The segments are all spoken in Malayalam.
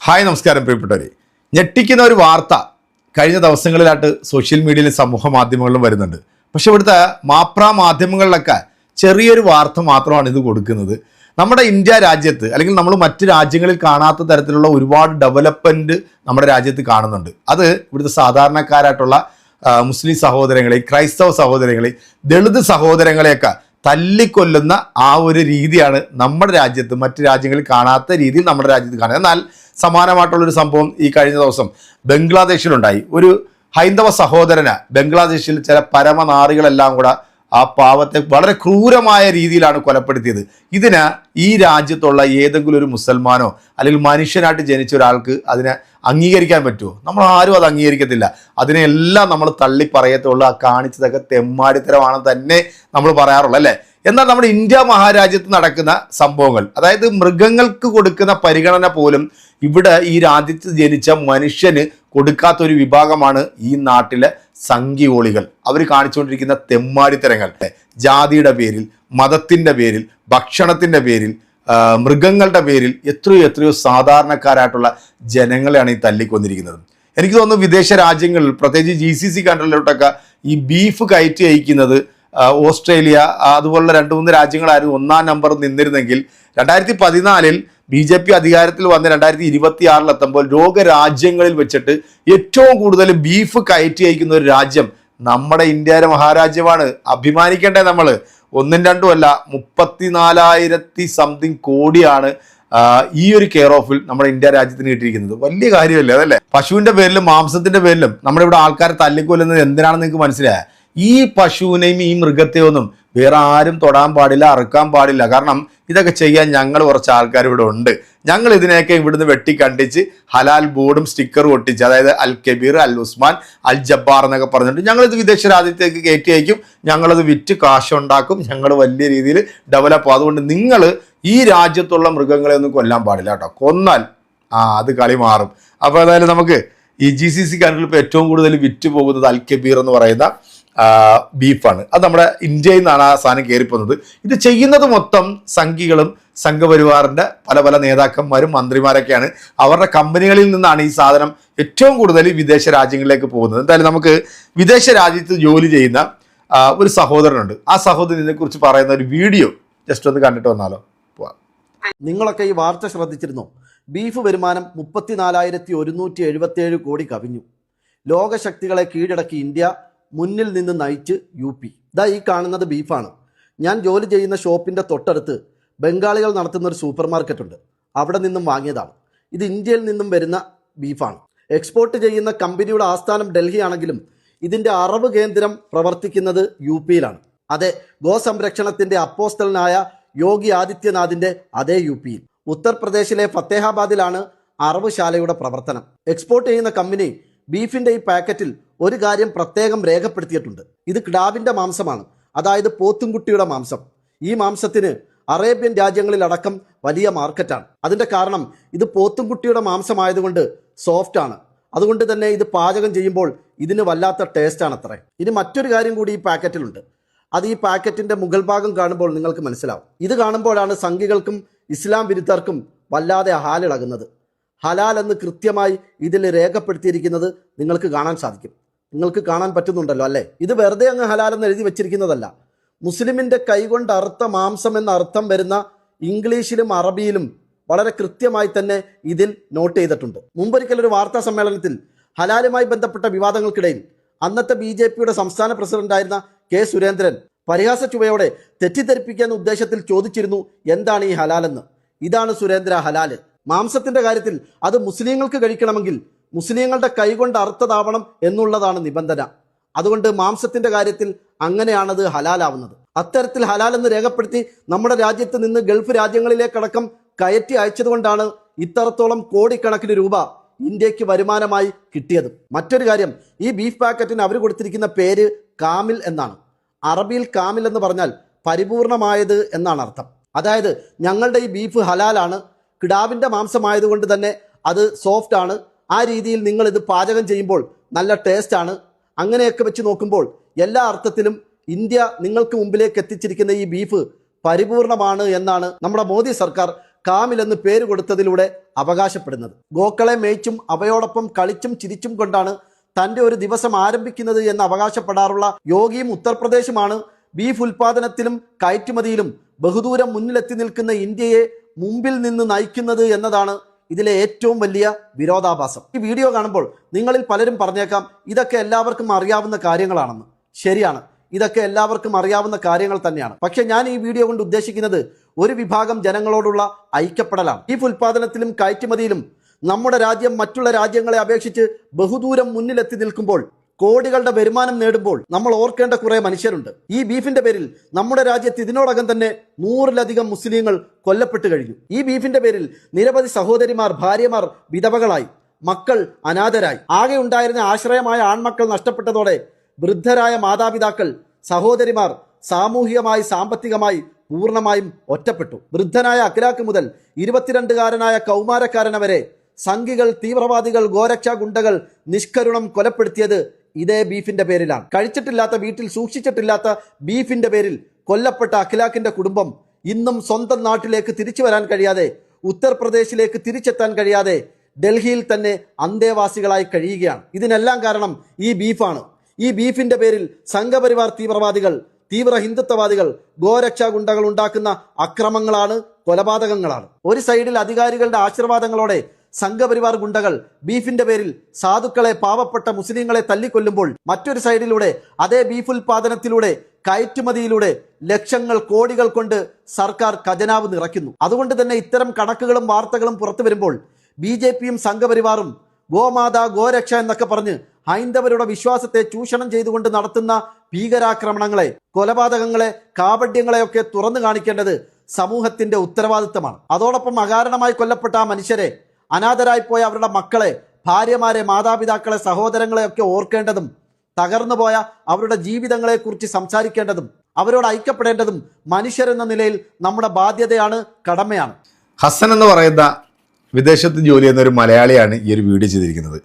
ഹായ് നമസ്കാരം പ്രിയപ്പെട്ടവരെ. ഞെട്ടിക്കുന്ന ഒരു വാർത്ത കഴിഞ്ഞ ദിവസങ്ങളിലായിട്ട് സോഷ്യൽ മീഡിയയിലും സമൂഹ മാധ്യമങ്ങളിലും വരുന്നുണ്ട്. പക്ഷെ ഇവിടുത്തെ മാധ്യമങ്ങളിലൊക്കെ ചെറിയൊരു വാർത്ത മാത്രമാണ് ഇത് കൊടുക്കുന്നത്. നമ്മുടെ ഇന്ത്യ രാജ്യത്ത് അല്ലെങ്കിൽ നമ്മൾ മറ്റ് രാജ്യങ്ങളിൽ കാണാത്ത തരത്തിലുള്ള ഒരുപാട് ഡെവലപ്മെൻറ്റ് നമ്മുടെ രാജ്യത്ത് കാണുന്നുണ്ട്. അത് ഇവിടുത്തെ സാധാരണക്കാരായിട്ടുള്ള മുസ്ലിം സഹോദരങ്ങളെ, ക്രൈസ്തവ സഹോദരങ്ങളെ, ദളിത് സഹോദരങ്ങളെയൊക്കെ തല്ലിക്കൊല്ലുന്ന ആ ഒരു രീതിയാണ് നമ്മുടെ രാജ്യത്ത് മറ്റ് രാജ്യങ്ങളിൽ കാണാത്ത രീതിയിൽ നമ്മുടെ രാജ്യത്ത് കാണുന്നത്. എന്നാൽ സമാനമായിട്ടുള്ളൊരു സംഭവം ഈ കഴിഞ്ഞ ദിവസം ബംഗ്ലാദേശിലുണ്ടായി. ഒരു ഹൈന്ദവ സഹോദരന് ബംഗ്ലാദേശിൽ ചില പരമനാറികളെല്ലാം കൂടെ ആ പാവത്തെ വളരെ ക്രൂരമായ രീതിയിലാണ് കൊലപ്പെടുത്തിയത്. ഇതിന് ഈ രാജ്യത്തുള്ള ഏതെങ്കിലും ഒരു മുസൽമാനോ അല്ലെങ്കിൽ മനുഷ്യനായിട്ട് ജനിച്ച ഒരാൾക്ക് അതിനെ അംഗീകരിക്കാൻ പറ്റുമോ? നമ്മൾ ആരും അത് അംഗീകരിക്കത്തില്ല. അതിനെല്ലാം നമ്മൾ തള്ളി പറയത്തുള്ളൂ. ആ കാണിച്ചതൊക്കെ തെമ്മാടിത്തരമാണെന്ന് തന്നെ നമ്മൾ പറയാറുള്ളൂ, അല്ലേ? എന്നാൽ നമ്മുടെ ഇന്ത്യ മഹാരാജ്യത്ത് നടക്കുന്ന സംഭവങ്ങൾ, അതായത് മൃഗങ്ങൾക്ക് കൊടുക്കുന്ന പരിഗണന പോലും ഇവിടെ ഈ രാജ്യത്ത് ജനിച്ച മനുഷ്യന് കൊടുക്കാത്തൊരു വിഭാഗമാണ് ഈ നാട്ടിലെ സംഘിയോളികൾ. അവർ കാണിച്ചുകൊണ്ടിരിക്കുന്ന തെമ്മാടിത്തരങ്ങൾ ജാതിയുടെ പേരിൽ, മതത്തിൻ്റെ പേരിൽ, ഭക്ഷണത്തിൻ്റെ പേരിൽ, മൃഗങ്ങളുടെ പേരിൽ എത്രയോ സാധാരണക്കാരായിട്ടുള്ള ജനങ്ങളെയാണ് ഈ തല്ലിക്കൊന്നിരിക്കുന്നത്. എനിക്ക് തോന്നുന്നു വിദേശ രാജ്യങ്ങളിൽ, പ്രത്യേകിച്ച് GCC കൺട്രിയിലോട്ടൊക്കെ ഈ ബീഫ് കയറ്റി അയക്കുന്നത് ഓസ്ട്രേലിയ അതുപോലുള്ള 2-3 രാജ്യങ്ങളായിരുന്നു ഒന്നാം നമ്പർ നിന്നിരുന്നെങ്കിൽ 2014 BJP അധികാരത്തിൽ വന്ന് 2026 എത്തുമ്പോൾ ലോകരാജ്യങ്ങളിൽ വെച്ചിട്ട് ഏറ്റവും കൂടുതൽ ബീഫ് കയറ്റി അയക്കുന്ന ഒരു രാജ്യം നമ്മുടെ ഇന്ത്യയിലെ മഹാരാജ്യമാണ്. അഭിമാനിക്കേണ്ടേ നമ്മൾ. 1-2 അല്ല, 34,000 സംതിങ് കോടിയാണ് ഈ ഒരു കെയർ ഓഫിൽ നമ്മുടെ ഇന്ത്യ രാജ്യത്തിന് കിട്ടിയിരിക്കുന്നത്. വലിയ കാര്യമല്ലേ അതല്ലേ? പശുവിൻ്റെ പേരിലും മാംസത്തിൻ്റെ പേരിലും നമ്മുടെ ഇവിടെ ആൾക്കാരെ തല്ലിക്കൊല്ലുന്നത് എന്തിനാണെന്ന് നിങ്ങൾക്ക് മനസ്സിലായ? ഈ പശുവിനെയും ഈ മൃഗത്തെയൊന്നും വേറെ ആരും തൊടാൻ പാടില്ല, അറുക്കാൻ പാടില്ല. കാരണം ഇതൊക്കെ ചെയ്യാൻ ഞങ്ങൾ കുറച്ച് ആൾക്കാർ ഇവിടെ ഉണ്ട്. ഞങ്ങൾ ഇതിനെയൊക്കെ ഇവിടുന്ന് വെട്ടിക്കണ്ടിച്ച് ഹലാൽ ബോർഡും സ്റ്റിക്കറും ഒട്ടിച്ച്, അതായത് അൽ കബീർ, അൽ ഉസ്മാൻ, അൽ ജബ്ബാർ എന്നൊക്കെ പറഞ്ഞിട്ട് ഞങ്ങളിത് വിദേശ രാജ്യത്തേക്ക് കയറ്റി അയക്കും. ഞങ്ങളത് വിറ്റ് കാശുണ്ടാക്കും. ഞങ്ങൾ വലിയ രീതിയിൽ ഡെവലപ്പ്. അതുകൊണ്ട് നിങ്ങൾ ഈ രാജ്യത്തുള്ള മൃഗങ്ങളെ ഒന്നും കൊല്ലാൻ പാടില്ല കേട്ടോ. കൊന്നാൽ അത് കളി മാറും. അപ്പോൾ അതായത് നമുക്ക് ഈ GCC കൺട്രിയിൽ ഇപ്പോൾ ഏറ്റവും കൂടുതൽ വിറ്റ് പോകുന്നത് അൽ കബീർ എന്ന് പറയുന്ന ബീഫാണ്. അത് നമ്മുടെ ഇന്ത്യയിൽ നിന്നാണ് ആ സാധനം കയറിപ്പോകുന്നത്. ഇത് ചെയ്യുന്നത് മൊത്തം സംഘികളും സംഘപരിവാറിൻ്റെ പല നേതാക്കന്മാരും മന്ത്രിമാരൊക്കെയാണ്. അവരുടെ കമ്പനികളിൽ നിന്നാണ് ഈ സാധനം ഏറ്റവും കൂടുതൽ വിദേശ രാജ്യങ്ങളിലേക്ക് പോകുന്നത്. എന്തായാലും നമുക്ക് വിദേശ രാജ്യത്ത് ജോലി ചെയ്യുന്ന ഒരു സഹോദരനുണ്ട്. ആ സഹോദരനെ കുറിച്ച് പറയുന്ന ഒരു വീഡിയോ ജസ്റ്റ് ഒന്ന് കണ്ടിട്ട് വന്നാലോ. നിങ്ങളൊക്കെ ഈ വാർത്ത ശ്രദ്ധിച്ചിരുന്നോ? ബീഫ് വരുമാനം 34,177 കോടി കവിഞ്ഞു. ലോകശക്തികളെ കീഴടക്കി ഇന്ത്യ, മുന്നിൽ നിന്ന് നയിച്ച് UP. ഇതാ ഈ കാണുന്നത് ബീഫാണ്. ഞാൻ ജോലി ചെയ്യുന്ന ഷോപ്പിൻ്റെ തൊട്ടടുത്ത് ബംഗാളികൾ നടത്തുന്ന ഒരു സൂപ്പർ മാർക്കറ്റ് ഉണ്ട്. അവിടെ നിന്നും വാങ്ങിയതാണ്. ഇത് ഇന്ത്യയിൽ നിന്നും വരുന്ന ബീഫാണ്. എക്സ്പോർട്ട് ചെയ്യുന്ന കമ്പനിയുടെ ആസ്ഥാനം ഡൽഹി ആണെങ്കിലും ഇതിൻ്റെ അറവ് കേന്ദ്രം പ്രവർത്തിക്കുന്നത് UPയിലാണ്. അതെ, ഗോസംരക്ഷണത്തിൻ്റെ അപ്പോസ്തലനായ യോഗി ആദിത്യനാഥിൻ്റെ അതേ UPയിൽ. ഉത്തർപ്രദേശിലെ ഫത്തേഹാബാദിലാണ് അറവുശാലയുടെ പ്രവർത്തനം. എക്സ്പോർട്ട് ചെയ്യുന്ന കമ്പനി ബീഫിൻ്റെ ഈ പാക്കറ്റിൽ ഒരു കാര്യം പ്രത്യേകം രേഖപ്പെടുത്തിയിട്ടുണ്ട്. ഇത് കിടാവിൻ്റെ മാംസമാണ്, അതായത് പോത്തുംകുട്ടിയുടെ മാംസം. ഈ മാംസത്തിന് അറേബ്യൻ രാജ്യങ്ങളിലടക്കം വലിയ മാർക്കറ്റാണ്. അതിൻ്റെ കാരണം ഇത് പോത്തുംകുട്ടിയുടെ മാംസമായതുകൊണ്ട് സോഫ്റ്റ് ആണ്. അതുകൊണ്ട് തന്നെ ഇത് പാചകം ചെയ്യുമ്പോൾ ഇതിന് വല്ലാത്ത ടേസ്റ്റാണ് അത്രേ. ഇനി മറ്റൊരു കാര്യം കൂടി ഈ പാക്കറ്റിലുണ്ട്. അത് ഈ പാക്കറ്റിൻ്റെ മുകൾ ഭാഗം കാണുമ്പോൾ നിങ്ങൾക്ക് മനസ്സിലാവും. ഇത് കാണുമ്പോഴാണ് സംഘികൾക്കും ഇസ്ലാം വിരുദ്ധർക്കും വല്ലാതെ ഹാലിളകുന്നത്. ഹലാൽ എന്ന് കൃത്യമായി ഇതിൽ രേഖപ്പെടുത്തിയിരിക്കുന്നത് നിങ്ങൾക്ക് കാണാൻ സാധിക്കും. നിങ്ങൾക്ക് കാണാൻ പറ്റുന്നുണ്ടല്ലോ അല്ലേ? ഇത് വെറുതെ അങ്ങ് ഹലാൽ എന്ന് എഴുതി വെച്ചിരിക്കുന്നതല്ല. മുസ്ലിമിൻ്റെ കൈകൊണ്ട് അറുത്ത മാംസം എന്ന അർത്ഥം വരുന്ന ഇംഗ്ലീഷിലും അറബിയിലും വളരെ കൃത്യമായി തന്നെ ഇതിൽ നോട്ട് ചെയ്തിട്ടുണ്ട്. മുമ്പൊരിക്കലൊരു വാർത്താ സമ്മേളനത്തിൽ ഹലാലുമായി ബന്ധപ്പെട്ട വിവാദങ്ങൾക്കിടയിൽ അന്നത്തെ BJPയുടെ സംസ്ഥാന പ്രസിഡന്റായിരുന്ന K. സുരേന്ദ്രൻ പരിഹാസ ചുവയോടെ തെറ്റിദ്ധരിപ്പിക്കുന്ന ഉദ്ദേശത്തിൽ ചോദിച്ചിരുന്നു, എന്താണ് ഈ ഹലാലെന്ന്. ഇതാണ് സുരേന്ദ്ര ഹലാല്. മാംസത്തിന്റെ കാര്യത്തിൽ അത് മുസ്ലിങ്ങൾക്ക് കഴിക്കണമെങ്കിൽ മുസ്ലിങ്ങളുടെ കൈകൊണ്ട് അറുത്തതാവണം എന്നുള്ളതാണ് നിബന്ധന. അതുകൊണ്ട് മാംസത്തിന്റെ കാര്യത്തിൽ അങ്ങനെയാണത് ഹലാലാവുന്നത്. അത്തരത്തിൽ ഹലാൽ എന്ന് രേഖപ്പെടുത്തി നമ്മുടെ രാജ്യത്ത് നിന്ന് ഗൾഫ് രാജ്യങ്ങളിലേക്കടക്കം കയറ്റി അയച്ചതുകൊണ്ടാണ് ഇത്രത്തോളം കോടിക്കണക്കിന് രൂപ ഇന്ത്യക്ക് വരുമാനമായി കിട്ടിയത്. മറ്റൊരു കാര്യം, ഈ ബീഫ് പാക്കറ്റിന് അവർ കൊടുത്തിരിക്കുന്ന പേര് കാമിൽ എന്നാണ്. അറബിയിൽ കാമിൽ എന്ന് പറഞ്ഞാൽ പരിപൂർണമായത് എന്നാണ് അർത്ഥം. അതായത് ഞങ്ങളുടെ ഈ ബീഫ് ഹലാലാണ്, കിടാവിൻ്റെ മാംസമായതുകൊണ്ട് തന്നെ അത് സോഫ്റ്റ് ആണ്. ആ രീതിയിൽ നിങ്ങൾ ഇത് പാചകം ചെയ്യുമ്പോൾ നല്ല ടേസ്റ്റ് ആണ്. അങ്ങനെയൊക്കെ വെച്ച് നോക്കുമ്പോൾ എല്ലാ അർത്ഥത്തിലും ഇന്ത്യ നിങ്ങൾക്ക് മുമ്പിലേക്ക് എത്തിച്ചിരിക്കുന്ന ഈ ബീഫ് പരിപൂർണമാണ് എന്നാണ് നമ്മുടെ മോദി സർക്കാർ കാമിൽ എന്ന് പേര് കൊടുത്തതിലൂടെ അവകാശപ്പെടുന്നത്. ഗോക്കളെ മേയ്ച്ചും അവയോടൊപ്പം കളിച്ചും ചിരിച്ചും കൊണ്ടാണ് തൻ്റെ ഒരു ദിവസം ആരംഭിക്കുന്നത് എന്ന് അവകാശപ്പെടാറുള്ള യോഗിയും ഉത്തർപ്രദേശുമാണ് ബീഫ് ഉൽപാദനത്തിലും കയറ്റുമതിയിലും ബഹുദൂരം മുന്നിലെത്തി നിൽക്കുന്ന ഇന്ത്യയെ മുമ്പിൽ നിന്ന് നയിക്കുന്നത് എന്നതാണ് ഇതിലെ ഏറ്റവും വലിയ വിരോധാഭാസം. ഈ വീഡിയോ കാണുമ്പോൾ നിങ്ങളിൽ പലരും പറഞ്ഞേക്കാം ഇതൊക്കെ എല്ലാവർക്കും അറിയാവുന്ന കാര്യങ്ങളാണെന്ന്. ശരിയാണ്, ഇതൊക്കെ എല്ലാവർക്കും അറിയാവുന്ന കാര്യങ്ങൾ തന്നെയാണ്. പക്ഷെ ഞാൻ ഈ വീഡിയോ കൊണ്ട് ഉദ്ദേശിക്കുന്നത് ഒരു വിഭാഗം ജനങ്ങളോടുള്ള ഐക്യപ്പെടലാണ്. ബീഫ് ഉൽപാദനത്തിലും കയറ്റുമതിയിലും നമ്മുടെ രാജ്യം മറ്റുള്ള രാജ്യങ്ങളെ അപേക്ഷിച്ച് ബഹുദൂരം മുന്നിലെത്തി നിൽക്കുമ്പോൾ, കോടികളുടെ വരുമാനം നേടുമ്പോൾ നമ്മൾ ഓർക്കേണ്ട കുറെ മനുഷ്യരുണ്ട്. ഈ ബീഫിന്റെ പേരിൽ നമ്മുടെ രാജ്യത്ത് ഇതിനോടകം തന്നെ 100-ലധികം മുസ്ലിങ്ങൾ കൊല്ലപ്പെട്ടു കഴിഞ്ഞു. ഈ ബീഫിന്റെ പേരിൽ നിരവധി സഹോദരിമാർ, ഭാര്യമാർ വിധവകളായി, മക്കൾ അനാഥരായി. ആകെ ഉണ്ടായിരുന്ന ആശ്രയമായ ആൺമക്കൾ നഷ്ടപ്പെട്ടതോടെ വൃദ്ധരായ മാതാപിതാക്കൾ, സഹോദരിമാർ സാമൂഹികമായി സാമ്പത്തികമായി പൂർണ്ണമായും ഒറ്റപ്പെട്ടു. വൃദ്ധനായ അഖിലാക്ക് മുതൽ 22-കാരനായ കൗമാരക്കാരൻ വരെ സംഘികൾ, തീവ്രവാദികൾ, ഗോരക്ഷാ ഗുണ്ടകൾ നിഷ്കരുണം കൊലപ്പെടുത്തിയത് ഇതേ ബീഫിന്റെ പേരിലാണ്. കഴിച്ചിട്ടില്ലാത്ത, വീട്ടിൽ സൂക്ഷിച്ചിട്ടില്ലാത്ത ബീഫിന്റെ പേരിൽ കൊല്ലപ്പെട്ട അഖിലാക്കിന്റെ കുടുംബം ഇന്നും സ്വന്തം നാട്ടിലേക്ക് തിരിച്ചു വരാൻ കഴിയാതെ, ഉത്തർപ്രദേശിലേക്ക് തിരിച്ചെത്താൻ കഴിയാതെ ഡൽഹിയിൽ തന്നെ അന്തേവാസികളായി കഴിയുകയാണ്. ഇതിനെല്ലാം കാരണം ഈ ബീഫാണ്. ഈ ബീഫിന്റെ പേരിൽ സംഘപരിവാർ തീവ്രവാദികൾ, തീവ്ര ഹിന്ദുത്വവാദികൾ, ഗോരക്ഷാ ഗുണ്ടകൾ ഉണ്ടാക്കുന്ന അക്രമങ്ങളാണ്, കൊലപാതകങ്ങളാണ്. ഒരു സൈഡിൽ അധികാരികളുടെ ആശീർവാദങ്ങളോടെ സംഘപരിവാർ ഗുണ്ടകൾ ബീഫിന്റെ പേരിൽ സാധുക്കളെ, പാവപ്പെട്ട മുസ്ലിങ്ങളെ തല്ലിക്കൊല്ലുമ്പോൾ, മറ്റൊരു സൈഡിലൂടെ അതേ ബീഫ് ഉൽപാദനത്തിലൂടെ, കയറ്റുമതിയിലൂടെ ലക്ഷങ്ങൾ, കോടികൾ കൊണ്ട് സർക്കാർ ഖജനാവ് നിറയ്ക്കുന്നു. അതുകൊണ്ട് തന്നെ ഇത്തരം കണക്കുകളും വാർത്തകളും പുറത്തു വരുമ്പോൾ BJPയും സംഘപരിവാറും ഗോമാത, ഗോരക്ഷ എന്നൊക്കെ പറഞ്ഞ് ഹൈന്ദവരുടെ വിശ്വാസത്തെ ചൂഷണം ചെയ്തുകൊണ്ട് നടത്തുന്ന ഭീകരാക്രമണങ്ങളെ, കൊലപാതകങ്ങളെ, കാപട്യങ്ങളെയൊക്കെ തുറന്നു കാണിക്കേണ്ടത് സമൂഹത്തിന്റെ ഉത്തരവാദിത്തമാണ്. അതോടൊപ്പം അകാരണമായി കൊല്ലപ്പെട്ട ആ മനുഷ്യരെ, അനാഥരായിപ്പോയ അവരുടെ മക്കളെ, ഭാര്യമാരെ, മാതാപിതാക്കളെ, സഹോദരങ്ങളെ ഒക്കെ ഓർക്കേണ്ടതും, തകർന്നുപോയ അവരുടെ ജീവിതങ്ങളെക്കുറിച്ച് സംസാരിക്കേണ്ടതും, അവരോട് ഐക്യപ്പെടേണ്ടതും മനുഷ്യരെന്ന നിലയിൽ നമ്മുടെ ബാധ്യതയാണ്, കടമയാണ്. ഹസൻ എന്ന് പറയുന്ന വിദേശത്ത് ജോലി ചെയ്യുന്ന ഒരു മലയാളിയാണ് ഈ ഒരു വീഡിയോ ചെയ്തിരിക്കുന്നത്.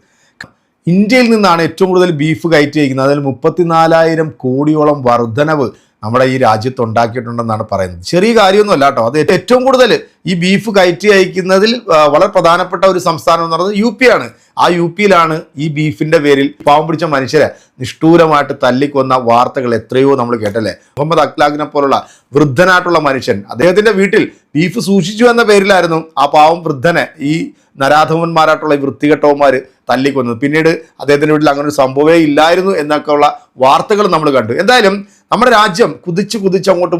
ഇന്ത്യയിൽ നിന്നാണ് ഏറ്റവും കൂടുതൽ ബീഫ് കയറ്റി അയക്കുന്നത്. അതിൽ 34,000 കോടിയോളം വർധനവ് നമ്മുടെ ഈ രാജ്യത്ത് ഉണ്ടാക്കിയിട്ടുണ്ടെന്നാണ് പറയുന്നത്. ചെറിയ കാര്യമൊന്നുമല്ല കേട്ടോ. അത് ഏറ്റവും കൂടുതൽ ഈ ബീഫ് കയറ്റി അയക്കുന്നതിൽ വളരെ പ്രധാനപ്പെട്ട ഒരു സംസ്ഥാനം എന്ന് പറയുന്നത് UP ആണ്. ആ UPയിലാണ് ഈ ബീഫിന്റെ പേരിൽ പാവം പിടിച്ച മനുഷ്യരെ നിഷ്ഠൂരമായിട്ട് തല്ലിക്കൊന്ന വാർത്തകൾ എത്രയോ നമ്മൾ കേട്ടല്ലേ. മുഹമ്മദ് അഖ്ലാഖിനെ പോലുള്ള വൃദ്ധനായിട്ടുള്ള മനുഷ്യൻ, അദ്ദേഹത്തിന്റെ വീട്ടിൽ ബീഫ് സൂക്ഷിച്ചു എന്ന പേരിലായിരുന്നു ആ പാവം വൃദ്ധനെ ഈ നരാധവന്മാരായിട്ടുള്ള ഈ വൃത്തികെട്ടവന്മാർ തല്ലിക്കൊന്നത്. പിന്നീട് അദ്ദേഹത്തിന്റെ വീട്ടിൽ അങ്ങനെ ഒരു സംഭവമേ ഇല്ലായിരുന്നു എന്നൊക്കെയുള്ള വാർത്തകൾ നമ്മൾ കണ്ടു. എന്തായാലും നമ്മുടെ രാജ്യം കുതിച്ച് അങ്ങോട്ട്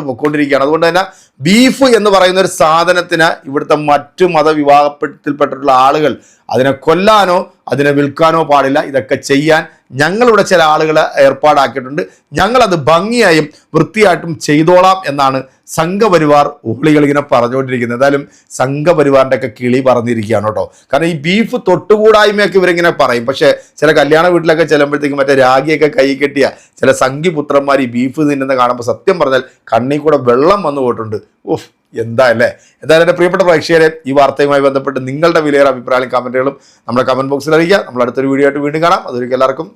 പൊയ്ക്കൊണ്ടിരിക്കുകയാണ്. അതുകൊണ്ട് തന്നെ ബീഫ് എന്ന് പറയുന്ന ഒരു സാധനത്തിന് ഇവിടുത്തെ മറ്റു മതവിഭാഗത്തിൽപ്പെട്ടിട്ടുള്ള ആളുകൾ അതിനെ കൊല്ലാനോ അതിനെ വിൽക്കാനോ പാടില്ല. ഇതൊക്കെ ചെയ്യാൻ ഞങ്ങളിവിടെ ചില ആളുകളെ ഏർപ്പാടാക്കിയിട്ടുണ്ട്. ഞങ്ങളത് ഭംഗിയായും വൃത്തിയായിട്ടും ചെയ്തോളാം എന്നാണ് സംഘപരിവാർ ഊളികൾ ഇങ്ങനെ പറഞ്ഞുകൊണ്ടിരിക്കുന്നത്. എന്തായാലും സംഘപരിവാറിൻ്റെ ഒക്കെ കിളി പറഞ്ഞിരിക്കുകയാണ് കേട്ടോ. കാരണം ഈ ബീഫ് തൊട്ടുകൂടായ്മയൊക്കെ ഇവരിങ്ങനെ പറയും. പക്ഷേ ചില കല്യാണ വീട്ടിലൊക്കെ ചെല്ലുമ്പോഴത്തേക്കും മറ്റേ രാഗിയൊക്കെ കൈ കെട്ടിയ ചില സംഘിപുത്രന്മാർ ഈ ബീഫ് തിന്നുന്ന കാണുമ്പോൾ സത്യം പറഞ്ഞാൽ കണ്ണിൽ കൂടെ വെള്ളം വന്നു പോയിട്ടുണ്ട്. ഓഫ്, എന്താ അല്ലേ. എന്തായാലും എൻ്റെ പ്രിയപ്പെട്ട പ്രേക്ഷകരെ, ഈ വാർത്തയുമായി ബന്ധപ്പെട്ട് നിങ്ങളുടെ വിലയേറെ അഭിപ്രായങ്ങളും കമൻറ്റുകളും നമ്മുടെ കമൻറ്റ് ബോക്സിൽ അറിയിക്കുക. നമ്മൾ അടുത്തൊരു വീഡിയോ ആയിട്ട് വീണ്ടും കാണാം. അതൊരിക്കലും എല്ലാവർക്കും